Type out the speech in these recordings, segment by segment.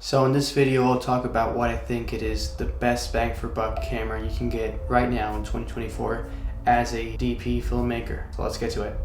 So in this video, I'll talk about what I think it is the best bang for buck camera you can get right now in 2024 as a DP filmmaker. So let's get to it.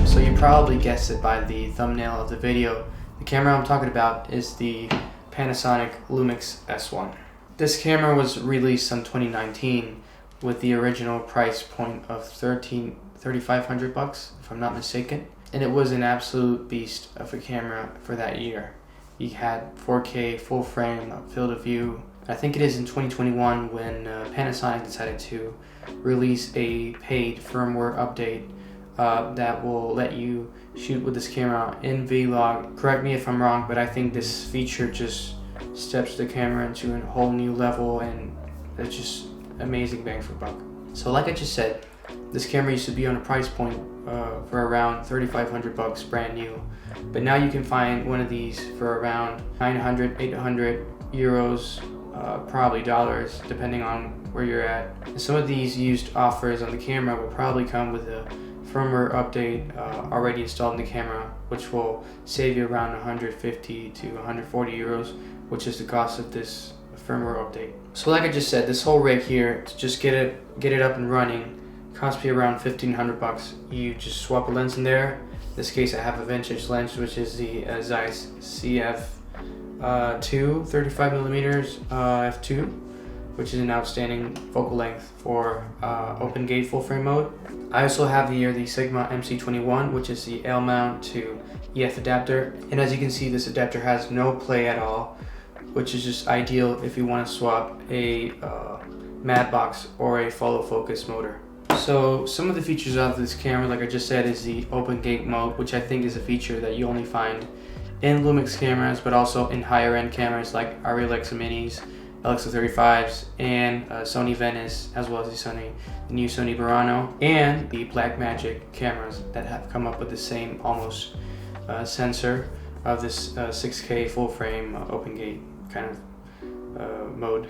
So you probably guessed it by the thumbnail of the video. The camera I'm talking about is the Panasonic Lumix S1. This camera was released in 2019 with the original price point of $3,500 if I'm not mistaken. And it was an absolute beast of a camera for that year. You had 4K full frame field of view. I think it is in 2021 when Panasonic decided to release a paid firmware update that will let you shoot with this camera in vlog. Correct me if I'm wrong, but I think this feature just steps the camera into a whole new level, and it's just amazing bang for buck. So like I just said, this camera used to be on a price point for around $3,500 brand new, but now you can find one of these for around 900, 800 euros, probably dollars, depending on where you're at. And some of these used offers on the camera will probably come with a firmware update already installed in the camera, which will save you around 150 to 140 euros, which is the cost of this firmware update. So like I just said, this whole rig here, to just get it up and running, cost me around $1,500. You just swap a lens in there. In this case I have a vintage lens, which is the Zeiss CF2 35mm f2, which is an outstanding focal length for open gate full frame mode. I also have here the Sigma MC21, which is the L mount to EF adapter. And as you can see, this adapter has no play at all, which is just ideal if you want to swap a mad box or a follow focus motor. So some of the features of this camera, like I just said, is the open gate mode, which I think is a feature that you only find in Lumix cameras, but also in higher end cameras like our Alexa Minis, Alexa 35s, and Sony Venice, as well as the new Sony Burano, and the Blackmagic cameras that have come up with the same almost sensor of this 6K full frame open gate kind of mode.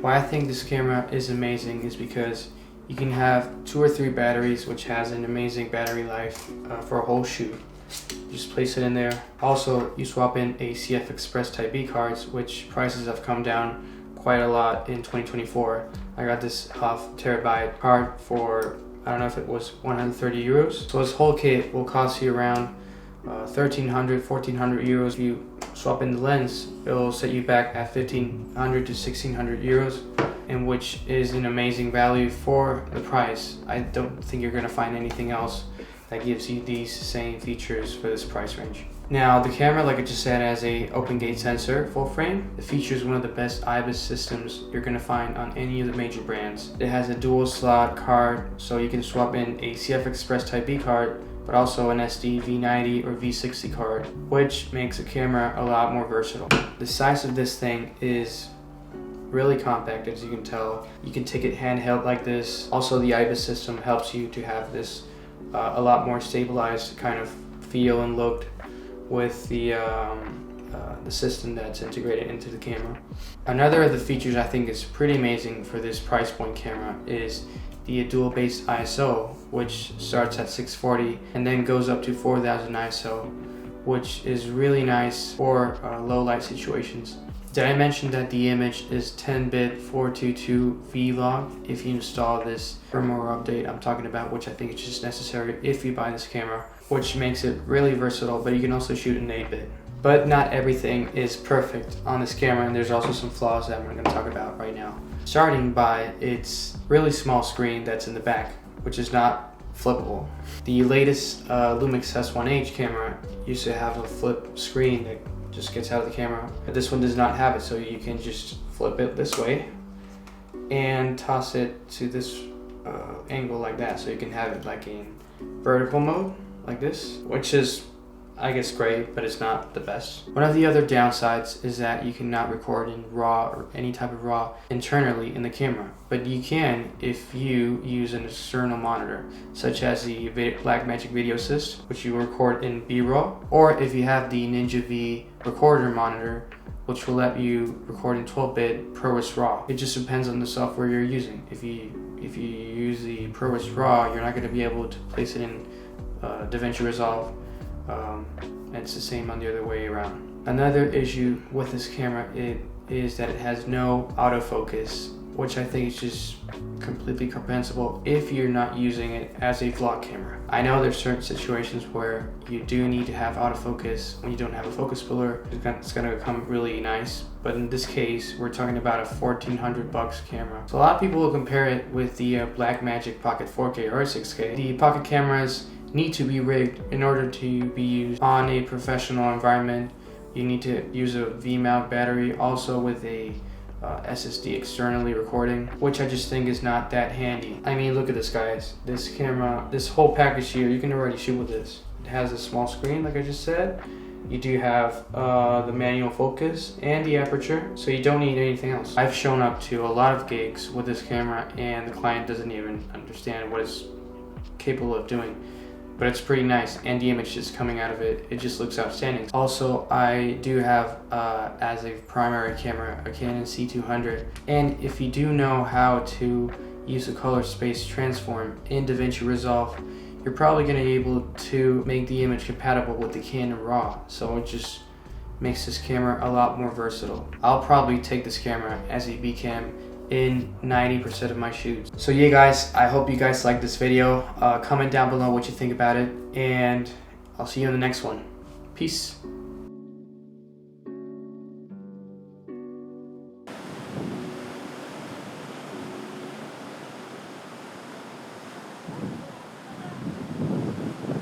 Why I think this camera is amazing is because you can have 2 or 3 batteries, which has an amazing battery life for a whole shoot. Just place it in there. Also, you swap in a CF Express Type B cards, which prices have come down quite a lot in 2024. I got this half terabyte card for, I don't know if it was 130 euros. So this whole kit will cost you around 1,300, 1,400 euros. If you swap in the lens, it will set you back at 1,500 to 1,600 euros, and which is an amazing value for the price. I don't think you're gonna find anything else that gives you these same features for this price range. Now the camera, like I just said, has a open gate sensor full frame. It features one of the best IBIS systems you're gonna find on any of the major brands. It has a dual slot card, so you can swap in a CF Express Type B card, but also an SD V90 or V60 card, which makes the camera a lot more versatile. The size of this thing is really compact, as you can tell. You can take it handheld like this. Also, the IBIS system helps you to have this a lot more stabilized kind of feel and look with the system that's integrated into the camera. Another of the features I think is pretty amazing for this price point camera is the dual base ISO, which starts at 640 and then goes up to 4000 ISO, which is really nice for low light situations. Did I mention that the image is 10-bit 422 vlog if you install this firmware update I'm talking about, which I think is just necessary if you buy this camera, which makes it really versatile, but you can also shoot in 8-bit. But not everything is perfect on this camera, and there's also some flaws that I'm going to talk about right now. Starting by its really small screen that's in the back, which is not flippable. The latest Lumix S1H camera used to have a flip screen that just gets out of the camera, but this one does not have it, so you can just flip it this way and toss it to this angle like that, so you can have it like in vertical mode like this, which is, I guess, great, but it's not the best. One of the other downsides is that you cannot record in RAW or any type of RAW internally in the camera, but you can if you use an external monitor, such as the Blackmagic Video Assist, which you record in B-RAW, or if you have the Ninja V recorder monitor, which will let you record in 12-bit ProRes RAW. It just depends on the software you're using. If you use the ProRes RAW, you're not going to be able to place it in DaVinci Resolve. It's the same on the other way around. Another issue with this camera is that it has no autofocus, which I think is just completely comprehensible if you're not using it as a vlog camera. I know there's certain situations where you do need to have autofocus when you don't have a focus puller. It's gonna become really nice, but in this case, we're talking about a $1,400 camera. So a lot of people will compare it with the Blackmagic Pocket 4K or 6K. The pocket cameras need to be rigged in order to be used on a professional environment. You need to use a V-mount battery, also with a SSD externally recording, which I just think is not that handy. I mean, look at this, guys. This camera, this whole package here, you can already shoot with this. It has a small screen, like I just said. You do have the manual focus and the aperture, so you don't need anything else. I've shown up to a lot of gigs with this camera, and the client doesn't even understand what it's capable of doing. But it's pretty nice, and the image just coming out of it, it just looks outstanding. Also, I do have as a primary camera a Canon C200, and if you do know how to use a color space transform in DaVinci Resolve, you're probably going to be able to make the image compatible with the Canon RAW, so it just makes this camera a lot more versatile. I'll probably take this camera as a B cam in 90% of my shoots. So yeah, guys, I hope you guys liked this video. Comment down below what you think about it, and I'll see you in the next one. Peace.